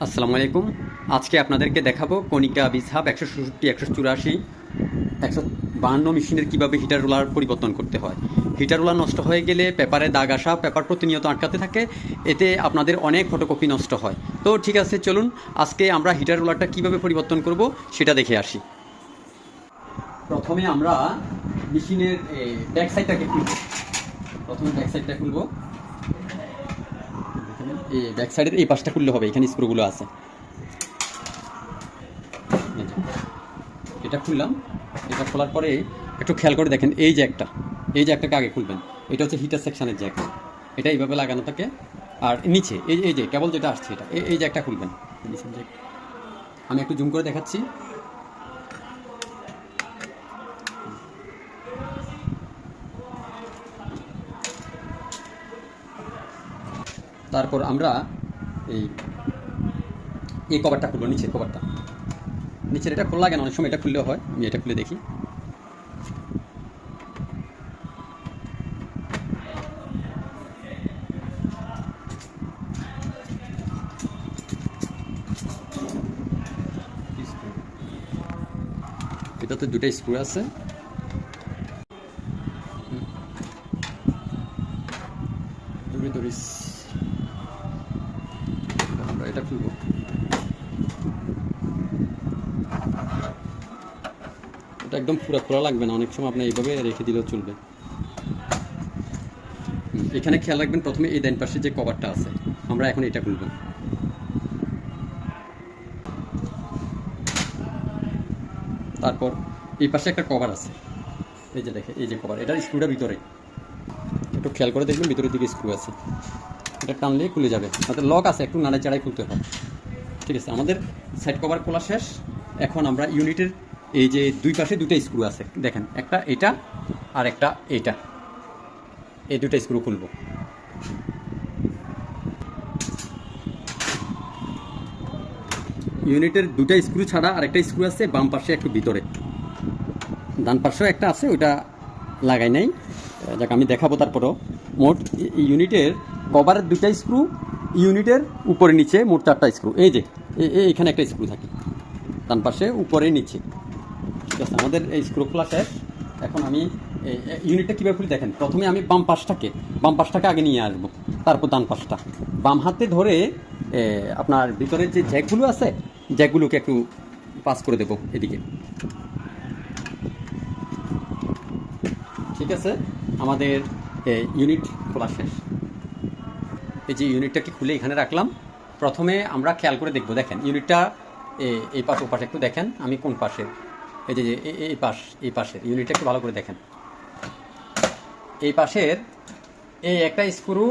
আসসালামু আলাইকুম। আজকে আপনাদেরকে দেখাবো কনিকা বিসহাব 167, 184, 152 মেশিনের কীভাবে হিটার রোলার পরিবর্তন করতে হয়। হিটার রোলার নষ্ট হয়ে গেলে পেপারে দাগ আসা, পেপার প্রতিনিয়ত আটকাতে থাকে, এতে আপনাদের অনেক ফটোকপি নষ্ট হয়। তো ঠিক আছে, চলুন আজকে আমরা হিটার রোলারটা কীভাবে পরিবর্তন করব সেটা দেখে আসি। প্রথমে আমরা মেশিনের ব্যাক সাইডটাকে খুলব। প্রথমে ব্যাক সাইডটা খুলব। এই ব্যাক সাইডের এই পাশটা খুললে হবে, এখানে স্ক্রুগুলো আছে। এটা খুললাম। এটা খোলার পরে একটু খেয়াল করে দেখেন, এই জ্যাকটাকে আগে খুলবেন। এটা হচ্ছে হিটার সেকশনের জ্যাক, এটা এইভাবে লাগানো থাকে। আর নিচে এই যে কেবল যেটা আসছে, এটা এই জ্যাকটা খুলবেন। আমি একটু জুম করে দেখাচ্ছি। তারপর আমরা এই কভারটা খুলবো, নিচের কভারটা। নিচের এটা খোলা লাগে না, অনেক সময় এটা খুললেও হয়। আমি এটা খুলে দেখি। এটাতে দুটো স্ক্রু আছে। আমরা এটা খুলবো। এটা একদম পুরো খোলা লাগবে না, অনেক সময় আপনি এইভাবে রেখে দিলেও চলবে। এখানে খেয়াল রাখবেন, প্রথমে এই ডান পাশে যে কভারটা আছে, আমরা এখন এটা খুলব। তারপর এই পাশে একটা কভার আছে, এই যে দেখে, এই যে কভার, এটার স্ক্রুটা ভিতরে। একটু খেয়াল করে দেখবেন, ভিতরের দিকে স্ক্রু আছে। এটা টানলে খুলে যাবে, তাতে লক আছে, একটু নাড়াচাড়াই খুলতে হয়। ঠিক আছে, আমাদের সাইড কভার খোলা শেষ। এখন আমরা ইউনিটের এই যে দুই পাশে দুটো স্ক্রু আছে, দেখেন, একটা এটা আর একটা এইটা, এই দুটো স্ক্রু খুলব। ইউনিটের দুটো স্ক্রু ছাড়া আরেকটা স্ক্রু আছে বাম পাশে, একটু ভিতরে। ডান পাশেও একটা আছে, ওইটা লাগাই নাই, যাক আমি দেখাবো। তারপরেও মোট ইউনিটের কভারের দুটা স্ক্রু, ইউনিটের উপরে নিচে মোট চারটা স্ক্রু। এই যে এইখানে একটা স্ক্রু থাকে ডান পাশে, উপরে নিচে। ঠিক আছে, আমাদের এই স্ক্রু খোলা শেষ। এখন আমি ইউনিটটা কীভাবে খুলি দেখেন। প্রথমে আমি বাম পাশটাকে আগে নিয়ে আসবো, তারপর ডান পাশটা বাম হাতে ধরে আপনার ভিতরের যে জ্যাকগুলো আছে, জ্যাকগুলোকে একটু পাস করে দেবো এদিকে। ঠিক আছে, আমাদের ইউনিট খোলা শেষ। এই যে ইউনিটটাকে খুলে এখানে রাখলাম। প্রথমে আমরা খেয়াল করে দেখব, দেখেন ইউনিটটা এই পাশ ও পাশে একটু দেখেন, আমি কোন পাশে, এই যে এই পাশের ইউনিটটা একটু ভালো করে দেখেন। এই পাশের এই একটা স্ক্রু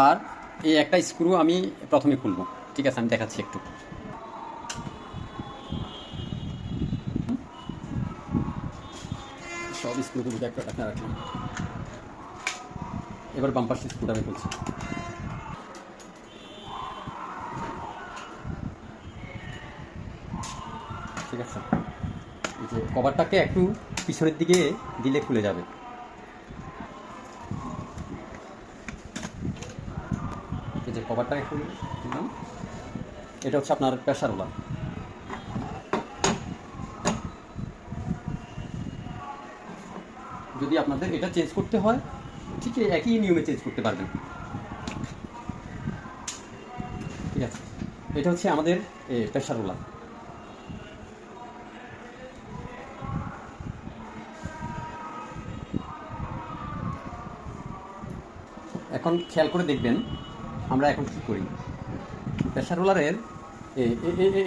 আর এই একটা স্ক্রু আমি প্রথমে খুলব। ঠিক আছে, আমি দেখাচ্ছি একটু। সব স্ক্রুগুলো একটা রাখলাম। এবার বাম পাশের স্ক্রুটা আমি খুলছি। ঠিক আছে, এই যে কভারটাকে একটু পিছনের দিকে দিলে খুলে যাবে। এই যে কভারটাকে খুললাম, এটা হচ্ছে আপনার প্রেসার রোলার। যদি আপনাদের এটা চেঞ্জ করতে হয়, ঠিক একই নিয়মে চেঞ্জ করতে পারবেন। ঠিক আছে, এটা হচ্ছে আমাদের প্রেসার রোলার। এখন খেয়াল করে দেখবেন আমরা এখন কী করি। প্রেসার রোলারের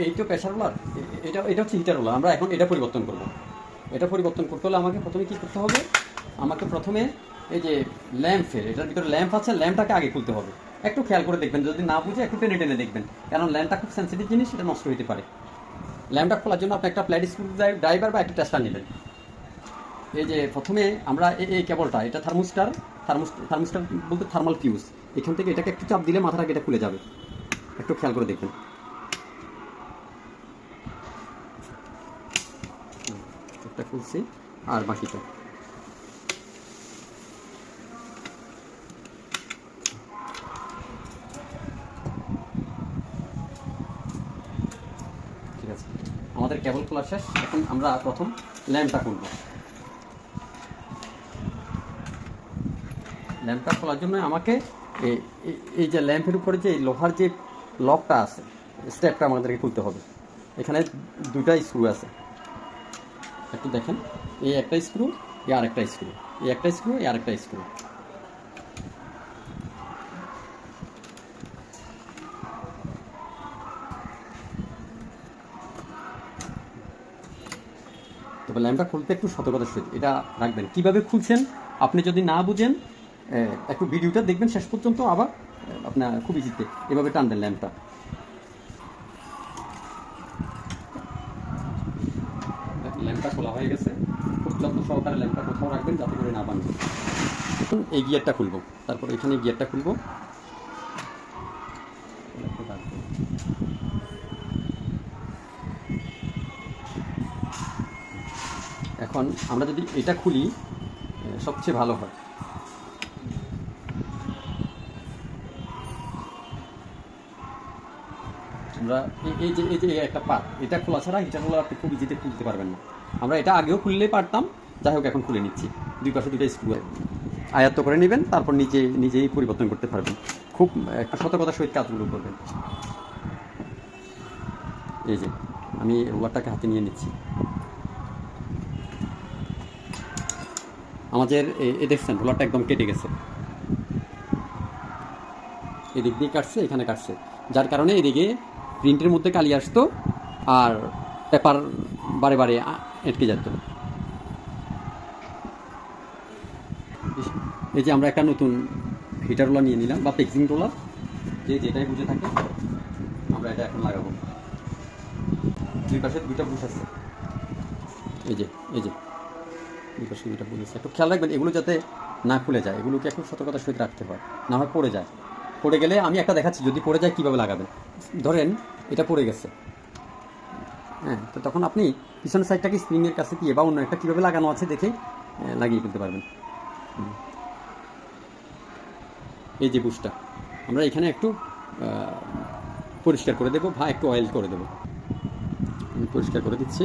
এই তো প্রেসার রোলার, এটা হচ্ছে হিটার রোলার। আমরা এখন এটা পরিবর্তন করব। এটা পরিবর্তন করতে হলে আমাকে প্রথমে কী করতে হবে, আমাকে প্রথমে এই যে ল্যাম্পের, এটার ভিতরে ল্যাম্প আছে, ল্যাম্পটাকে আগে খুলতে হবে। একটু খেয়াল করে দেখবেন, যদি না বুঝে একটু টেনে টেনে দেখবেন, কারণ ল্যাম্পটা খুব সেন্সিটিভ জিনিস, এটা নষ্ট হতে পারে। ল্যাম্পটা খোলার জন্য আপনি একটা প্ল্যাট স্ক্রু ড্রাইভার বা একটা টেস্টার নেবেন। এই যে প্রথমে আমরা এই কেবলটা, এটা থার্মোস্টার বলতে থার্মাল ফিউজ, এখান থেকে এটাকে একটু চাপ দিলে মাথাটাকে এটা খুলে যাবে। একটু খেয়াল করে দেখবেন। একটা খুলছি আর বাকিটা। আমাদের কেবল খোলা শেষ। এখন আমরা প্রথম ল্যাম্পটা খুলব। ল্যাম্পটা খোলার জন্য আমাকে এই যে ল্যাম্পের উপরে যে লোহার যে লকটা আছে, স্টেপটা আমাদেরকে খুলতে হবে। এখানে দুটা স্ক্রু আছে, একটু দেখেন। এই একটা স্ক্রু, এই আরেকটা স্ক্রু, এই একটা স্ক্রু, এই আরেকটা স্ক্রু। তবে ল্যাম্পটা খুলতে একটু সতর্কতার সহিত এটা রাখবেন। কীভাবে খুলছেন আপনি যদি না বুঝেন, একটু ভিডিওটা দেখবেন শেষ পর্যন্ত, আবার আপনার খুব ইজিতে এভাবে টানবেন ল্যাম্পটা। ল্যাম্পটা খোলা হয়ে গেছে। খুব যত্ন সহকারে ল্যাম্পটা কোথাও রাখবেন যাতে করে না ভাঙে। এই গিয়ারটা খুলবো, তারপর এখানে গিয়ারটা খুলবো। এখন আমরা যদি এটা খুলি সবচেয়ে ভালো হয়। আমরা এই যে একটা পাত, এটা খোলা ছাড়া এটা খোলা আপনি খুব ইজিতে খুলতে পারবেন না। আমরা এটা আগেও খুললেই পারতাম, যাই হোক এখন খুলে নিচ্ছি। দুই পাশে দুইটা স্ক্রু আয়ত্ত করে নেবেন, তারপর নিজেই পরিবর্তন করতে পারবেন। খুব একটা সতর্কতার সহিত কাজগুলো করবেন। এই যে আমি রোলারটাকে হাতে নিয়ে নিচ্ছি। আমাদের দেখছেন রোলারটা একদম কেটে গেছে, এদিক দিয়ে কাটছে, এখানে কাটছে, যার কারণে এদিকে প্রিন্টের মধ্যে কালি আসতো আর পেপার বারে বারে আটকে যেত। এই যে আমরা একটা নতুন হিটার রোলার নিয়ে নিলাম, বা পেক্সিং রোলার, যেটাই বুঝে থাকে আমরা এটা এখন লাগাবো। দুই পাশে দুইটা বুশ আছে, এই যে দুই পাশে দুইটা বুশ আছে। একটু খেয়াল রাখবেন এগুলো যাতে না খুলে যায়, এগুলোকে একটু সতর্কতার সহিত রাখতে হয়, না হয় পড়ে যায়। পড়ে গেলে আমি একটা দেখাচ্ছি, যদি পড়ে যায় কীভাবে লাগাবেন। ধরেন এটা পড়ে গেছে, হ্যাঁ, তো তখন আপনি পিছনের সাইডটাকে স্প্রিংয়ের কাছে দিয়ে বা অন্য একটা কীভাবে লাগানো আছে দেখে লাগিয়ে ফেলতে পারবেন। এই যে বুশটা আমরা এখানে একটু পরিষ্কার করে দেবো, বা একটু অয়েল করে দেবো। আমি পরিষ্কার করে দিচ্ছি।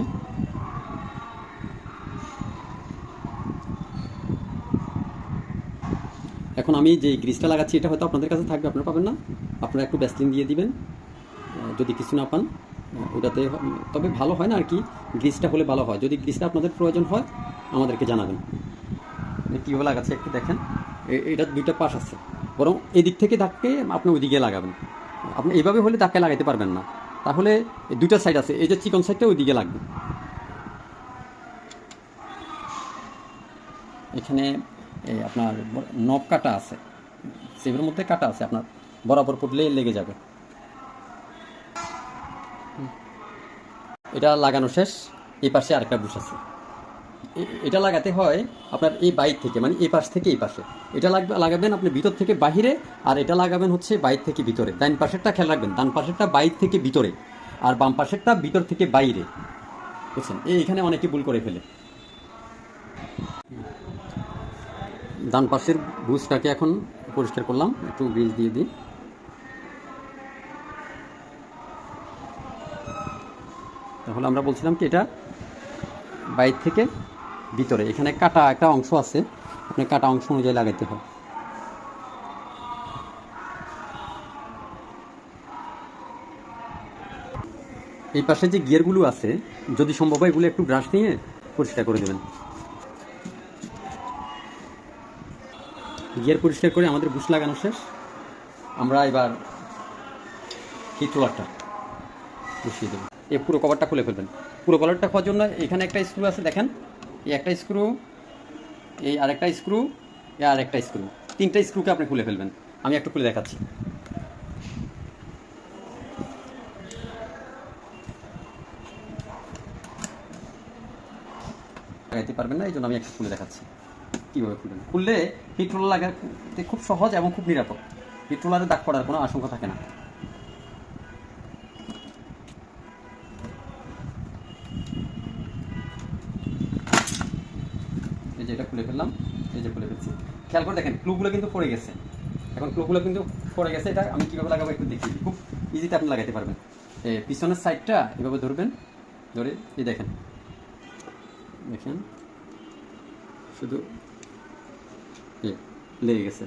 এখন আমি যে গ্রিসটা লাগাচ্ছি এটা হয়তো আপনাদের কাছে থাকবে, আপনারা পাবেন না। আপনারা একটু ভ্যাসলিন দিয়ে দিবেন যদি কিছু না পান ওটাতে, তবে ভালো হয় না আর কি, গ্রিসটা হলে ভালো হয়। যদি গ্রিসটা আপনাদের প্রয়োজন হয় আমাদেরকে জানাবেন। কীভাবে লাগাচ্ছে একটু দেখেন। এটা দুইটা পাশ আছে, বরং এদিক থেকে ধাক্কে আপনি ওইদিকে লাগাবেন। আপনি এইভাবে হলে ধাক্কা লাগাইতে পারবেন না, তাহলে দুইটা সাইড আছে, এই যে চিকন সাইডটা ওইদিকে লাগবে। এখানে আপনার নব কাটা আছে, সেভের মধ্যে কাটা আছে, আপনার বরাবর পড়লে লেগে যাবে। এটা লাগানো শেষ। এই পাশে আরেকটা বুশ আছে, এটা লাগাতে হয় আপনার এই বাইর থেকে, মানে এই পাশ থেকে এই পাশে। এটা লাগাবেন আপনি ভিতর থেকে বাহিরে, আর এটা লাগাবেন হচ্ছে বাইর থেকে ভিতরে। ডান পাশেরটা খেয়াল রাখবেন, ডান পাশেরটা বাইর থেকে ভিতরে, আর বাম পাশেরটা ভিতর থেকে বাইরে, বুঝছেন? এইখানে অনেকে ভুল করে ফেলে। ডান পাশের বুশটাকে এখন পরিষ্কার করলাম, একটু গ্রিজ দিয়ে দিই। তাহলে আমরা বলছিলাম কি, এটা বাইর থেকে ভিতরে, এখানে কাটা একটা অংশ আছে, আপনি কাটা অংশ অনুযায়ী লাগাইতে হয়। এই পাশে যে গিয়ারগুলো আছে, যদি সম্ভব হয় এগুলো একটু ব্রাশ নিয়ে পরিষ্কার করে দেবেন। গিয়ার পরিষ্কার করে আমাদের বুশ লাগানো শেষ। আমরা এবার হিট রোলারটা বসিয়ে দেবো। এই পুরো কভারটা খুলে ফেলবেন। পুরো কভারটা খাওয়ার জন্য এখানে একটা স্ক্রু আছে, দেখেন, এই একটা স্ক্রু, এই আরেকটা স্ক্রু, এই আরেকটা স্ক্রু, তিনটা স্ক্রুকে আপনি খুলে ফেলবেন। আমি একটু খুলে দেখাচ্ছি। লাগাইতে পারবেন না, এই জন্য আমি একটু খুলে দেখাচ্ছি কীভাবে খুলবেন। খুললে হিট রোলার লাগাতে খুব সহজ এবং খুব নিরাপদ। হিট রোলারে দাগ পড়ার কোনো আশঙ্কা থাকে না। এই যে এটা খুলে ফেললাম, এই যে খুলে ফেলছি। খেয়াল করে দেখেন ক্লুগুলো কিন্তু পড়ে গেছে। এখন ক্লুগুলো কিন্তু পড়ে গেছে, এটা আমি কীভাবে লাগাবো একটু দেখিয়ে দিই। খুব ইজিতে আপনি লাগাইতে পারবেন। পিছনের সাইডটা এভাবে ধরবেন, ধরে এই দেখেন দেখেন শুধু লেগে গেছে।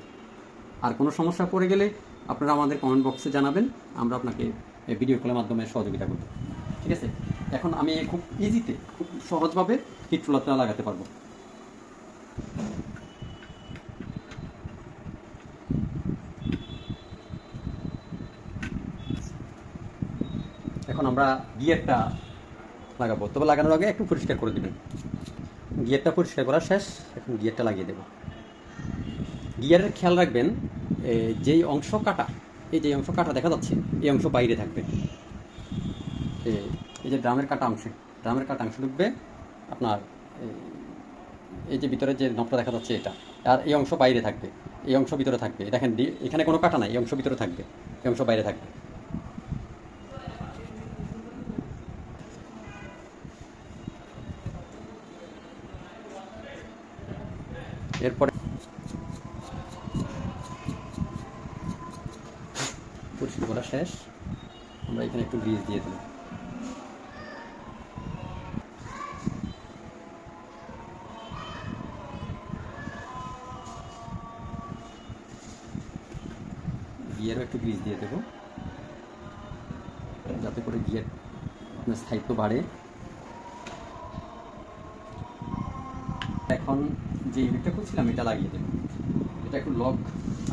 আর কোনো সমস্যা পড়ে গেলে আপনারা আমাদের কমেন্ট বক্সে জানাবেন, আমরা আপনাকে ভিডিও কলের মাধ্যমে সহযোগিতা করব। ঠিক আছে, এখন আমি খুব ইজিতে খুব সহজভাবে হিট রোলারটা লাগাতে পারবো। এখন আমরা গিয়ারটা লাগাবো, তবে লাগানোর আগে একটু পরিষ্কার করে দেবেন। গিয়ারটা পরিষ্কার করা শেষ, এখন গিয়ারটা লাগিয়ে দেব। গিয়ারের খেয়াল রাখবেন যেই অংশ কাটা, এই যে অংশ কাটা দেখা যাচ্ছে এই অংশ বাইরে থাকবে। এই যে ড্রামের কাটা অংশ ঢুকবে আপনার এই যে ভিতরে যে নবটা দেখা যাচ্ছে এটা, আর এই অংশ বাইরে থাকবে, এই অংশ ভিতরে থাকবে। দেখেন এখানে কোনো কাটা নাই, এই অংশ ভিতরে থাকবে, এই অংশ বাইরে থাকবে। এরপরে পরিষ্কার করা শেষ, আমরা এখানে একটু গ্রিজ দিয়ে দিলাম। গিয়ারও একটু গ্রিজ দিয়ে দেবো যাতে করে গিয়ার আপনার স্থায়িত্ব বাড়ে। এখন যে ইউনিটটা করছিলাম এটা লাগিয়ে দেবো। এটা একটু লক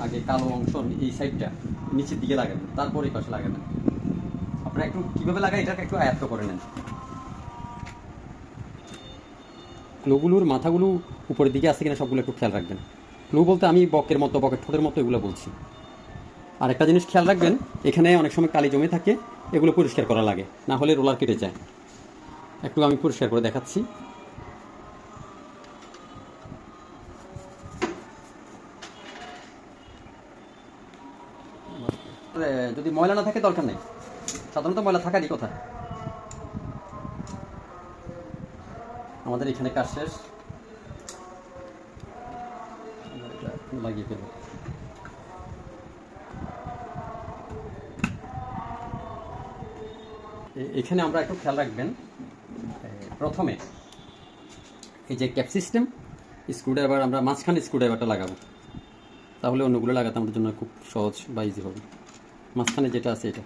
আগে কালো অংশ এই সাইডটা নিচের দিকে লাগাবেন, তারপর এই পাশে লাগাবেন। আপনারা একটু কীভাবে লাগাই এটাকে একটু আয়ত্ত করে নেন। ক্লুগুলোর মাথাগুলো উপরের দিকে আছে কিনা সবগুলো একটু খেয়াল রাখবেন। ক্লু বলতে আমি বকের ঠোঁটের মতো এগুলো বলছি। আর একটা জিনিস খেয়াল রাখবেন, এখানে অনেক সময় কালি জমে থাকে, এগুলো পরিষ্কার করা লাগে, না হলে রোলার কেটে যায়। একটু আমি পরিষ্কার করে দেখাচ্ছি। যদি ময়লা না থাকে দরকার নেই, সাধারণত ময়লা থাকারই কথা। আমাদের এখানে কাজ শেষ, লাগিয়ে ফেলব। এখানে আমরা একটু খেয়াল রাখবেন, প্রথমে এই যে ক্যাপ সিস্টেম স্ক্রুড্রাইভার আমরা মাঝখানে স্ক্রুড্রাইভারটা লাগাবো, তাহলে অন্যগুলো লাগাতে আমাদের জন্য খুব সহজ বা ইজি হবে। মাঝখানে যেটা আছে এটা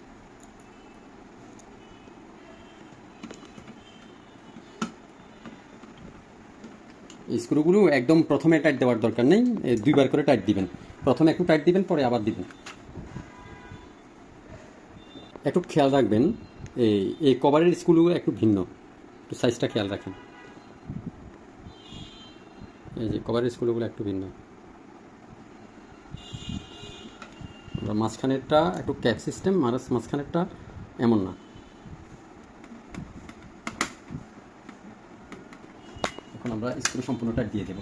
এই স্ক্রুগুলো একদম প্রথমে টাইট দেওয়ার দরকার নেই, দুইবার করে টাইট দিবেন। প্রথমে একটু টাইট দিবেন, পরে আবার দিবেন। একটু খেয়াল রাখবেন এই কভারের স্ক্রুগুলো একটু ভিন্ন, একটু সাইজটা খেয়াল রাখেন। এই যে কভারের স্ক্রুগুলো একটু ভিন্ন। মাঝখানেরটা একটু ক্যাপ সিস্টেম, মাঝখানেরটা এমন না। এখন আমরা স্ক্রু সম্পূর্ণটা দিয়ে দেব।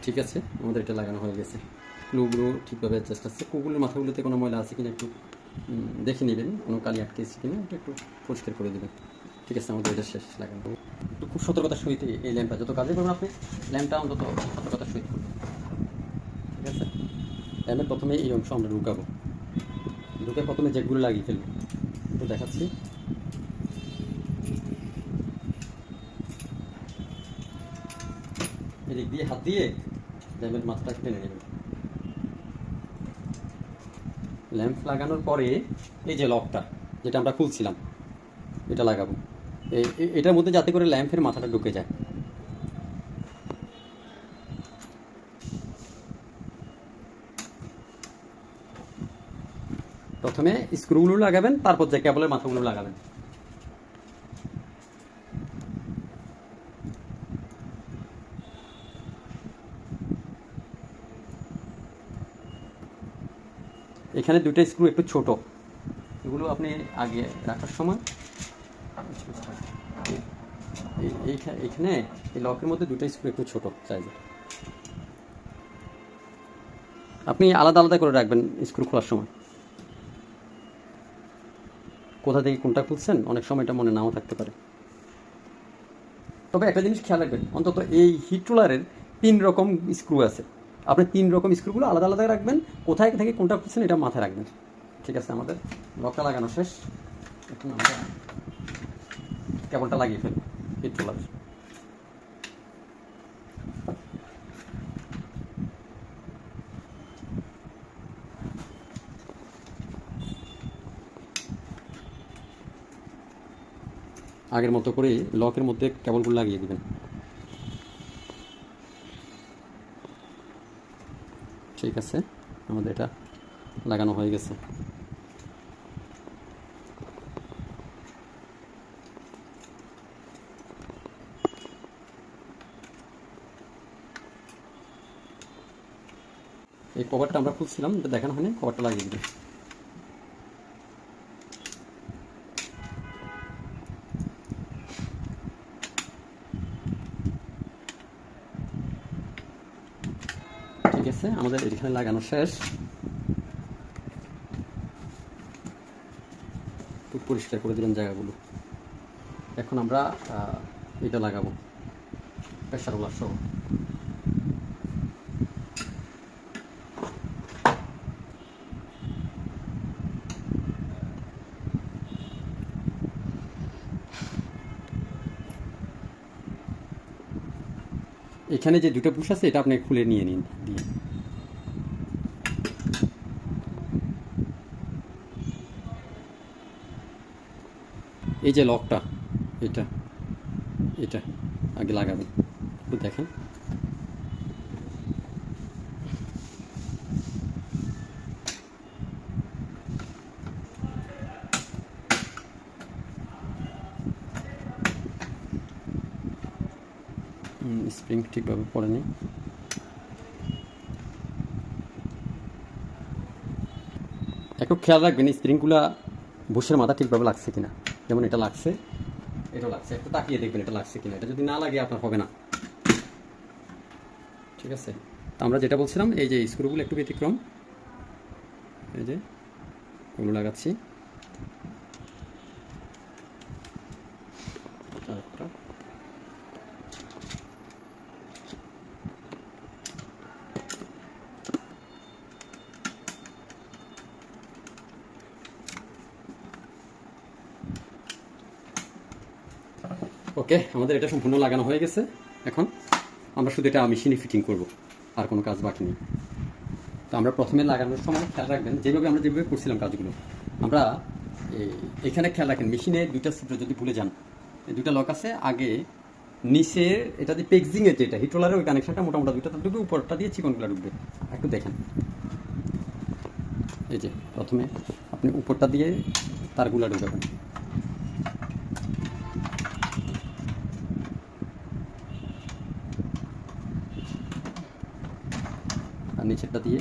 ঠিক আছে, আমাদের এটা লাগানো হয়ে গেছে। ক্লুগুলো ঠিকভাবে অ্যাডজাস্ট আছে। ক্লুগুলোর মাথাগুলোতে কোনো ময়লা আছে কিনা একটু দেখে নেবেন, কোনো কালি আটকেছে কিনা এটা একটু পরিষ্কার করে দেবেন। ঠিক আছে, আমাদের এটা শেষ লাগানো। একটু খুব সতর্কতার সহিত এই ল্যাম্পটা যত কাজে করবেন আপনি ল্যাম্পটা অন্তত সতর্কতার সহিত করবেন। ঠিক আছে, ল্যাম্পের প্রথমে এই অংশ আমরা ঢুকাবো, ঢুকে প্রথমে জ্যাকগুলো লাগিয়ে ফেলবো। একটু দেখাচ্ছি। এদিক দিয়ে হাত দিয়ে ল্যাম্পের মাথাটা টেনে নেবেন। ল্যাম্প লাগানোর পরে এই যে লকটা যেটা আমরা খুলছিলাম এটা লাগাবো, এটার মধ্যে যাতে করে ল্যাম্পের মাথাটা ঢুকে যায়। প্রথমে স্ক্রুগুলো লাগাবেন, তারপর যে কেবলের মাথাগুলো লাগাবেন। এখানে দুটো স্ক্রু একটু ছোট, এগুলো আপনি আগে রাখার সময় এইখানে এই লকের মধ্যে দুটো স্ক্রু একটু ছোট সাইজের, আপনি আলাদা আলাদা করে রাখবেন স্ক্রু খোলার সময়। কোথা থেকে কোনটা খুলছেন অনেক সময় এটা মনে নাও থাকতে পারে। তবে একটা জিনিস খেয়াল রাখবেন, অন্তত এই হিট রোলারের 3 রকম স্ক্রু আছে। আপনি 3 রকম স্ক্রুগুলো আলাদা আলাদা রাখবেন, কোথায় থেকে কোনটা খুলছেন এটা মাথায় রাখবেন। ঠিক আছে, আমাদের লকটা লাগানো শেষ। এখন আমরা কেবলটা লাগিয়ে ফেলব হিট রোলারের। আগের মতো করে লকের মধ্যে কেবলগুলো লাগিয়ে দিবেন। ঠিক আছে, আমাদের এটা লাগানো হয়ে গেছে। এই কভারটা আমরা খুলছিলাম, দেখানো হয়নি, কভারটা লাগিয়ে দিবেন। ঠিক আছে, আমাদের এখানে লাগানো শেষ। খুব পরিষ্কার করে দিলাম জায়গাগুলো। এখন আমরা এটা লাগাবো প্রেসার রোলার সহ। এখানে যে দুটো পুশ আছে এটা আপনি খুলে নিয়ে নিন দিয়ে। এই যে লকটা, এটা এটা আগে লাগাবেন, একটু দেখেন। স্প্রিং ঠিকভাবে পড়েনি। একটু খেয়াল রাখবেন স্প্রিংগুলা বুশের মাথা ঠিকভাবে লাগছে কিনা। যেমন এটা লাগছে, এটা লাগছে, একটু তাকিয়ে দেখবেন এটা লাগছে কিনা। এটা যদি না লাগে আপনার হবে না। ঠিক আছে, তো আমরা যেটা বলছিলাম, এই যে স্ক্রুগুলো একটু ব্যতিক্রম, এই যে ওগুলো লাগাচ্ছি। ওকে, আমাদের এটা সম্পূর্ণ লাগানো হয়ে গেছে। এখন আমরা শুধু এটা মেশিনে ফিটিং করব, আর কোনো কাজ বাকি নেই। তো আমরা প্রথমে লাগানোর সময় খেয়াল রাখবেন, যেভাবে করছিলাম কাজগুলো, আমরা এখানে খেয়াল রাখেন মেশিনে দুইটা ছিদ্র যদি ভুলে যান, দুইটা লক আছে আগে নিচে, এটা দিয়ে পেক্সিংয়ের যেটা হিট রোলারের ওই কানেকশনটা মোটামুটি দুইটা ঢুকবে, উপরটা দিয়ে চিকনগুলো ঢুকবে। একটু দেখেন, এই যে প্রথমে আপনি উপরটা দিয়ে তারগুলো ঢুকাবেন, আর নিচেরটা দিয়ে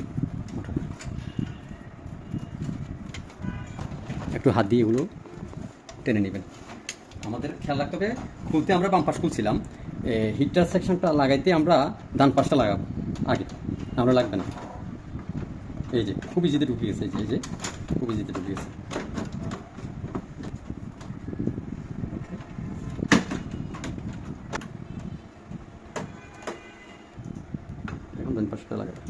একটু হাত দিয়ে এগুলো টেনে নেবেন। আমাদের খেয়াল রাখতে হবে, খুলতে আমরা বাম পাশ খুলছিলাম, হিটার সেকশনটা লাগাইতে আমরা ডান পাশটা লাগাবো আগে, আমরা লাগবে না। এই যে খুব ইজিতে ঢুকে গেছে, এই যে খুব ইজিতে ঢুকে গেছে। এখন ডান পাশটা লাগাবো।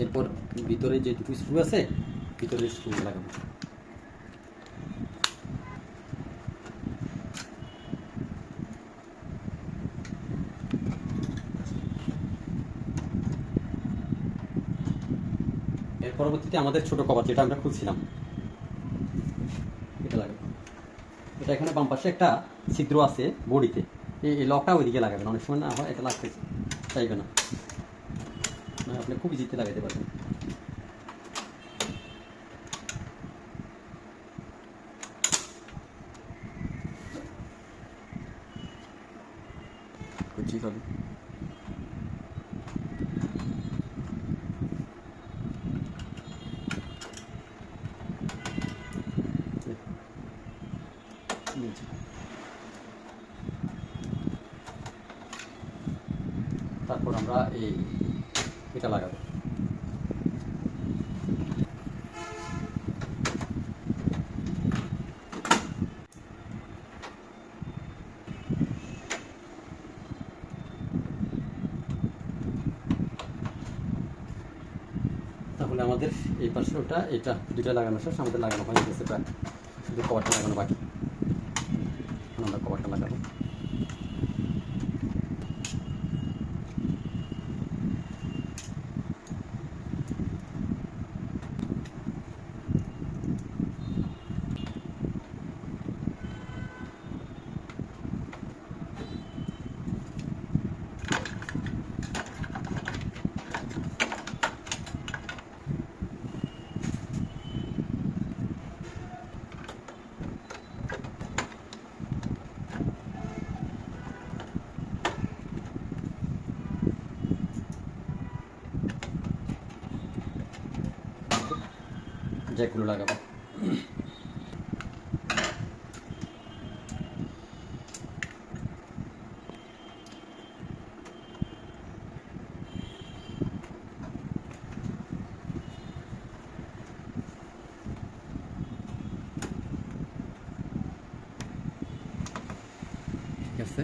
এরপর ভিতরে যে দুটো স্ক্রু আছে, ভিতরে স্ক্রু লাগাবো। এর পরবর্তীতে আমাদের ছোট কভার যেটা আমরা খুলছিলাম, এটা লাগাবো। এটা এখানে বাম পাশে একটা ছিদ্র আছে বডিতে, এই লকটা ওইদিকে লাগাবেন। অনেক সময় না হয় এটা লাগতেছে, চাইবে না, আপনি খুব ইজিতে লাগাইতে পারবেন। হবে তারপর আমরা এটা লাগাবো। তাহলে আমাদের এই পাশে ওটা এটা দুইটা লাগানো শেষ, আমাদের লাগানো হয়ে গেছে প্রায়, শুধু কভারটা লাগানো বাকি। আমরা কভারটা লাগাবো। জ্যাকগুলো লাগাবো। ঠিক আছে,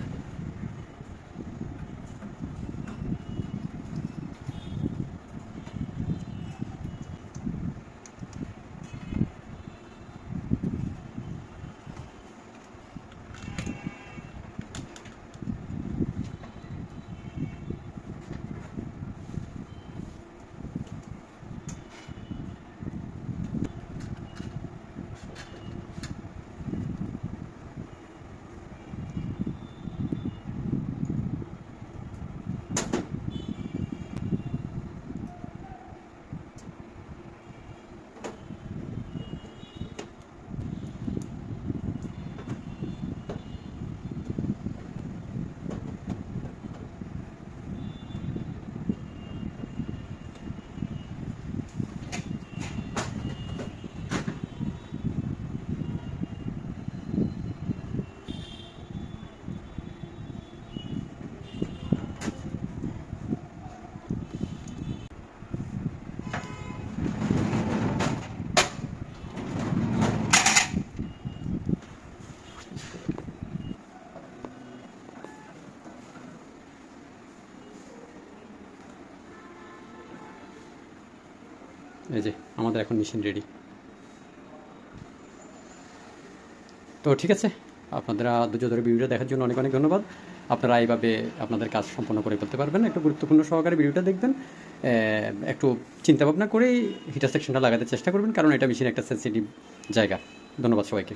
এই যে আমাদের এখন মেশিন রেডি। তো ঠিক আছে, আপনারা ধৈর্য ধরে ভিডিওটা দেখার জন্য অনেক অনেক ধন্যবাদ। আপনারা এইভাবে আপনাদের কাজ সম্পন্ন করে ফেলতে পারবেন। একটু গুরুত্বপূর্ণ সহকারে ভিডিওটা দেখবেন, একটু চিন্তা ভাবনা করেই হিটার সেকশনটা লাগাতে চেষ্টা করবেন, কারণ এটা মেশিন একটা সেন্সিটিভ জায়গা। ধন্যবাদ সবাইকে।